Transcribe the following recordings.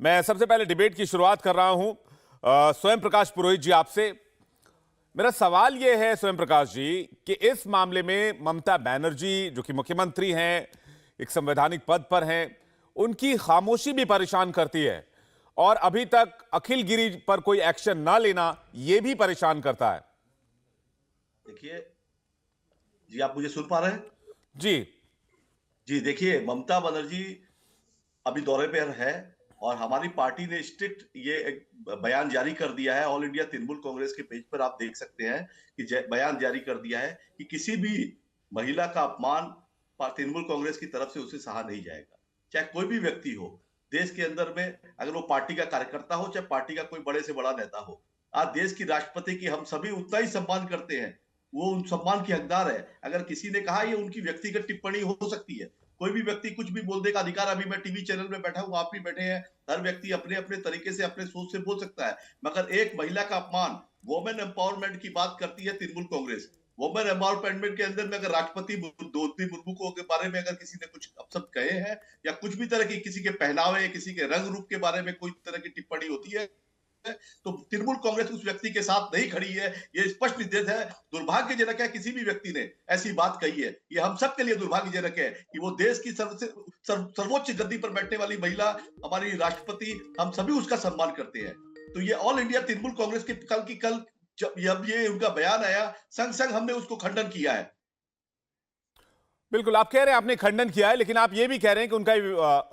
मैं सबसे पहले डिबेट की शुरुआत कर रहा हूं स्वयं प्रकाश पुरोहित जी आपसे। मेरा सवाल यह है स्वयं प्रकाश जी कि इस मामले में ममता बनर्जी जो कि मुख्यमंत्री हैं, एक संवैधानिक पद पर हैं, उनकी खामोशी भी परेशान करती है और अभी तक अखिल गिरी पर कोई एक्शन ना लेना यह भी परेशान करता है। देखिए जी, आप मुझे सुन पा रहे हैं? जी जी, देखिए ममता बनर्जी अभी दौरे पर है और हमारी पार्टी ने स्ट्रिक्ट ये एक बयान जारी कर दिया है। ऑल इंडिया तृणमूल कांग्रेस के पेज पर आप देख सकते हैं कि बयान जारी कर दिया है कि किसी भी महिला का अपमान तृणमूल कांग्रेस की तरफ से उसे सहा नहीं जाएगा, चाहे कोई भी व्यक्ति हो देश के अंदर में, अगर वो पार्टी का कार्यकर्ता हो चाहे पार्टी का कोई बड़े से बड़ा नेता हो। आज देश की राष्ट्रपति की हम सभी उतना ही सम्मान करते हैं, वो उन सम्मान की हकदार है। अगर किसी ने कहा ये उनकी व्यक्तिगत टिप्पणी हो सकती है, कोई भी व्यक्ति कुछ भी बोलने का अधिकार, अभी मैं टीवी चैनल में बैठा हूं, आप भी बैठे हैं, हर व्यक्ति अपने अपने तरीके से अपने सोच से बोल सकता है। मगर एक महिला का अपमान, वुमेन एम्पावरमेंट की बात करती है तृणमूल कांग्रेस। वुमेन एम्पावरमेंट के अंदर में अगर राष्ट्रपति द्रौपदी मुर्मू को के बारे में अगर किसी ने कुछ अपशब्द कहे हैं या कुछ भी तरह की किसी के पहनावे, किसी के रंग रूप के बारे में कोई तरह की टिप्पणी होती है, तो तृणमूल कांग्रेस उस व्यक्ति के साथ नहीं खड़ी है। ये स्पष्ट निर्देश है। दुर्भाग्यजनक है किसी भी व्यक्ति ने ऐसी बात कही है, ये हम सब के लिए दुर्भाग्यजनक है कि वो देश की सर्वोच्च गद्दी पर बैठने वाली महिला, हमारी राष्ट्रपति, हम सभी उसका सम्मान करते हैं। तो ये ऑल इंडिया तृणमूल कांग्रेस के कल जब ये उनका बयान आया, संग संग हमने उसको खंडन किया है। बिल्कुल, आप कह रहे हैं आपने खंडन किया है, लेकिन आप यह भी कह रहे हैं कि उनका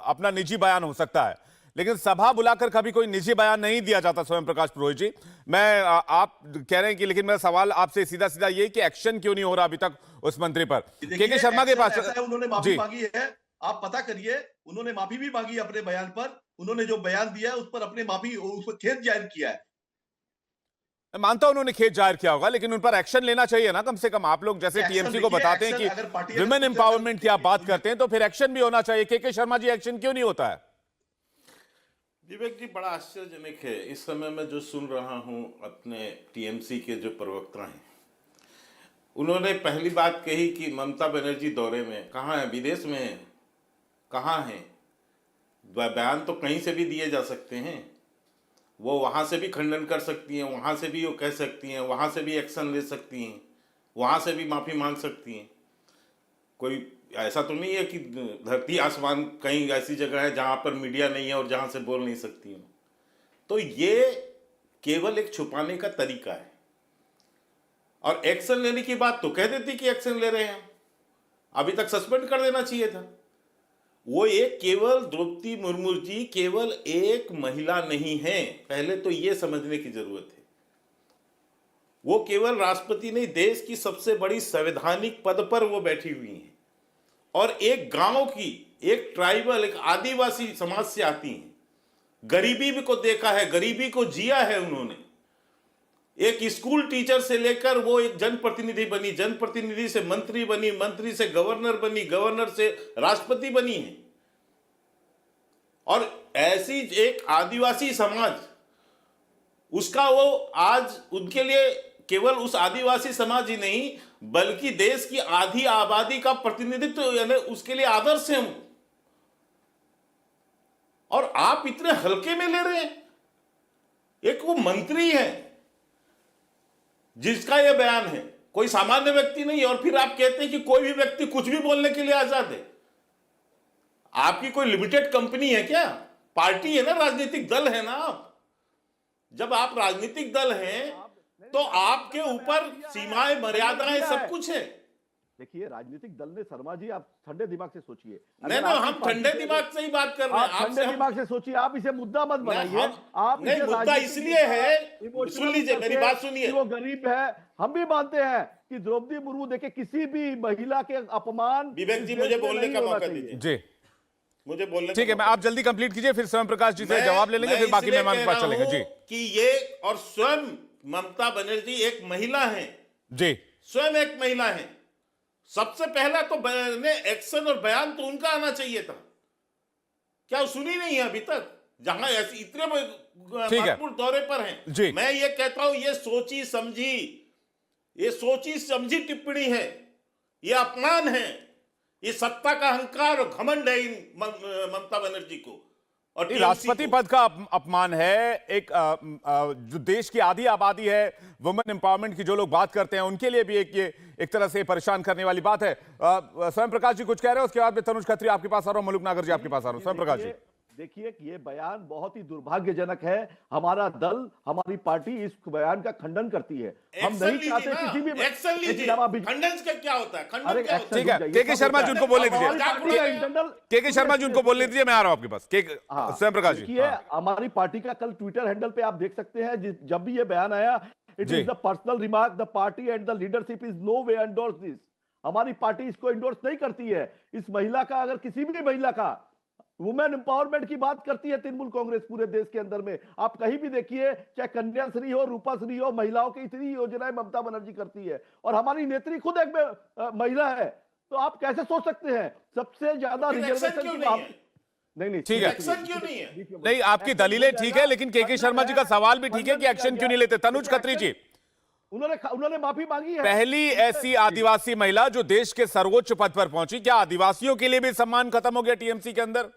अपना निजी बयान हो सकता है, लेकिन सभा बुलाकर कभी कोई निजी बयान नहीं दिया जाता। स्वयं प्रकाश पुरोहित जी, आप कह रहे हैं कि, लेकिन मेरा सवाल आपसे सीधा सीधा ये कि एक्शन क्यों नहीं हो रहा अभी तक उस मंत्री पर? के शर्मा के पास उन्होंने माफी मांगी है, आप पता करिए, उन्होंने माफी भी मांगी अपने बयान पर। उन्होंने जो बयान दिया है उस पर अपने माफी, उस पर खेद जाहिर किया है। मैं मानता हूं उन्होंने खेद जाहिर किया होगा, लेकिन उन पर एक्शन लेना चाहिए ना। कम से कम आप लोग जैसे टीएमसी को बताते हैं कि विमेन एम्पावरमेंट की आप बात करते हैं, तो फिर एक्शन भी होना चाहिए। के शर्मा जी, एक्शन क्यों नहीं होता है? विवेक जी, बड़ा आश्चर्यजनक है। इस समय मैं जो सुन रहा हूं अपने टीएमसी के जो प्रवक्ता हैं, उन्होंने पहली बात कही कि ममता बनर्जी दौरे में। कहाँ है? विदेश में है? कहाँ है? बयान तो कहीं से भी दिए जा सकते हैं। वो वहाँ से भी खंडन कर सकती हैं, वहाँ से भी वो कह सकती हैं, वहाँ से भी एक्शन ले सकती हैं, वहाँ से भी माफ़ी मांग सकती हैं। कोई ऐसा तो नहीं है कि धरती आसमान कहीं ऐसी जगह है जहाँ पर मीडिया नहीं है और जहाँ से बोल नहीं सकती हूँ। तो ये केवल एक छुपाने का तरीका है। और एक्शन लेने की बात तो कह देती कि एक्शन ले रहे हैं, अभी तक सस्पेंड कर देना चाहिए था। वो एक केवल द्रौपदी मुर्मू जी केवल एक महिला नहीं है, पहले तो ये समझने की जरूरत है। वो केवल राष्ट्रपति नहीं, देश की सबसे बड़ी संवैधानिक पद पर वो बैठी हुई हैं और एक गांव की, एक ट्राइबल, एक आदिवासी समाज से आती हैं। गरीबी को देखा है, गरीबी को जिया है उन्होंने। एक स्कूल टीचर से लेकर वो एक जनप्रतिनिधि बनी, जनप्रतिनिधि से मंत्री बनी, मंत्री से गवर्नर बनी, गवर्नर से राष्ट्रपति बनी है। और ऐसी एक आदिवासी समाज, उसका वो आज उनके लिए केवल उस आदिवासी समाज ही नहीं बल्कि देश की आधी आबादी का प्रतिनिधित्व, यानी उसके लिए आदर्श है। और आप इतने हल्के में ले रहे हैं। एक वो मंत्री है जिसका यह बयान है, कोई सामान्य व्यक्ति नहीं, और फिर आप कहते हैं कि कोई भी व्यक्ति कुछ भी बोलने के लिए आजाद है। आपकी कोई लिमिटेड कंपनी है क्या? पार्टी है ना, राजनीतिक दल है ना आप। जब आप राजनीतिक दल हैं तो आपके ऊपर सीमाएं, मर्यादाएं, सब कुछ है। देखिए, राजनीतिक दल ने, शर्मा जी आप ठंडे दिमाग से सोचिए। नहीं, हम ठंडे दिमाग से ही बात कर रहे हैं। आप ठंडे दिमाग से सोचिए, आप इसे मुद्दा मत बनाइए। आप नहीं, मुद्दा इसलिए है, सुन लीजिए मेरी बात सुनिए। वो गरीब है, हम भी मानते हैं कि द्रौपदी मुर्मू देखे किसी भी महिला के अपमान। विवेक जी, मुझे बोलने का मौका दीजिए जी, मुझे बोलने। ठीक है, मैं आप जल्दी कंप्लीट कीजिए, फिर स्वयं प्रकाश जी से जवाब ले लेंगे, फिर बाकी मेहमान के पास चलेंगे। जी, कि ये, और स्वयं ममता बनर्जी एक महिला है जी, स्वयं एक महिला है। सबसे पहला तो एक्शन और बयान तो उनका आना चाहिए था। क्या सुनी नहीं है अभी तक? जहां ऐसे इतने महत्वपूर्ण दौरे पर हैं। मैं ये कहता हूं, ये सोची समझी टिप्पणी है, ये अपमान है, ये सत्ता का अहंकार और घमंड है इन ममता बनर्जी को। और ये TMC राष्ट्रपति को। पद का अपमान है। एक जो देश की आधी आबादी है, वुमेन एम्पावरमेंट की जो लोग बात करते हैं, उनके लिए भी ये एक तरह से परेशान करने वाली बात है। स्वयं प्रकाश जी कुछ कह रहे हो, उसके बाद में तनुज खत्री आपके पास आ रहा हूं, मलूक नागर जी आपके पास आ रहा हूं। स्वयं प्रकाश जी, देखिए कि ये बयान बहुत ही दुर्भाग्यजनक है। हमारा दल, हमारी पार्टी इस बयान का खंडन करती है। हम एक्शन नहीं लीजिए चाहते ना, किसी भी एक्शन लीजिए। लेकिन अब अभी खंडन का क्या होता है? खंडन अरे क्या एक्शन होता है? ठीक है, रुक के जाइए, शर्मा जी सब उनको बोलने होता है। दीजिए। हमारी पार्टी का इंटरनल के शर्मा जी उनको बोलने दीजिए, मैं आ रहा हूं आपके पास। हाँ, स्वयं प्रकाश जी, देखिए हमारी पार्टी का कल ट्विटर हैंडल पे आप देख सकते हैं, जब भी ये बयान आया, इट जी। Is the personal remark, the party and the leadership is no way endorse this. हमारी पार्टी इसको इंडोर्स नहीं करती है। इस महिला का, अगर किसी भी महिला का, वुमेन एम्पावरमेंट की बात करती है तृणमूल कांग्रेस पूरे देश के अंदर में। आप कहीं भी देखिए, चाहे कन्याश्री हो, रूपाश्री हो, महिलाओं की इतनी योजनाएं ममता बनर्जी करती है, और हमारी नेत्री खुद एक महिला है। तो आप कैसे सोच सकते हैं सबसे ज्यादा फिर एक्शन रिजर्वेशन क्यों की नहीं है? नहीं ठीक है। एक्शन क्यों नहीं है? नहीं, आपकी दलीलें ठीक है, लेकिन के शर्मा जी का सवाल भी ठीक है कि एक्शन क्यों नहीं लेते। तनुज खत्री जी, उन्होंने माफी मांगी है। पहली ऐसी आदिवासी महिला जो देश के सर्वोच्च पद पर पहुंची, क्या आदिवासियों के लिए भी सम्मान खत्म हो गया टीएमसी के अंदर?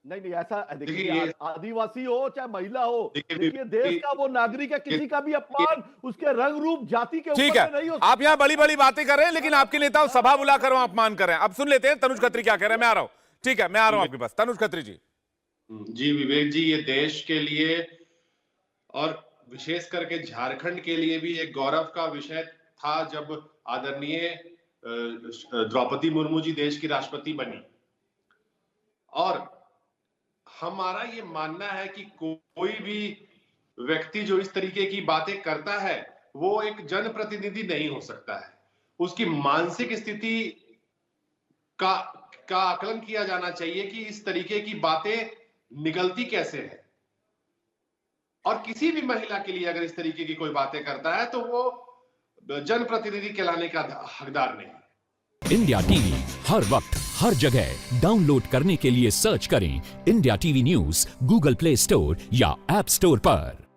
नहीं, ऐसा देखिए, देखिए, आदिवासी हो चाहे महिला हो, देखिए, देखिए देश का वो नागरिक है, किसी का भी अपमान उसके रंग रूप जाति के ठीक ऊपर में नहीं है, हो। आप यहां बड़ी बड़ी बातें कर रहे हैं, लेकिन आपके नेता सभा बुलाकर वहां अपमान कर रहे हैं। अब सुन लेते हैं तनुज खत्री क्या कह रहे हैं। मैं आ रहा हूं, ठीक है, मैं आ रहा हूं आपके पास। तनुज खत्री जी। जी विवेक जी, ये देश के लिए और विशेष करके झारखंड के लिए भी एक गौरव का विषय था जब आदरणीय द्रौपदी मुर्मू जी देश की राष्ट्रपति बनी। और हमारा ये मानना है कि कोई भी व्यक्ति जो इस तरीके की बातें करता है, वो एक जनप्रतिनिधि नहीं हो सकता है। उसकी मानसिक स्थिति का आकलन किया जाना चाहिए कि इस तरीके की बातें निकलती कैसे है। और किसी भी महिला के लिए अगर इस तरीके की कोई बातें करता है तो वो जनप्रतिनिधि कहलाने का हकदार नहीं। इंडिया टीवी हर वक्त हर जगह डाउनलोड करने के लिए सर्च करें India TV news Google play store या ऐप स्टोर पर।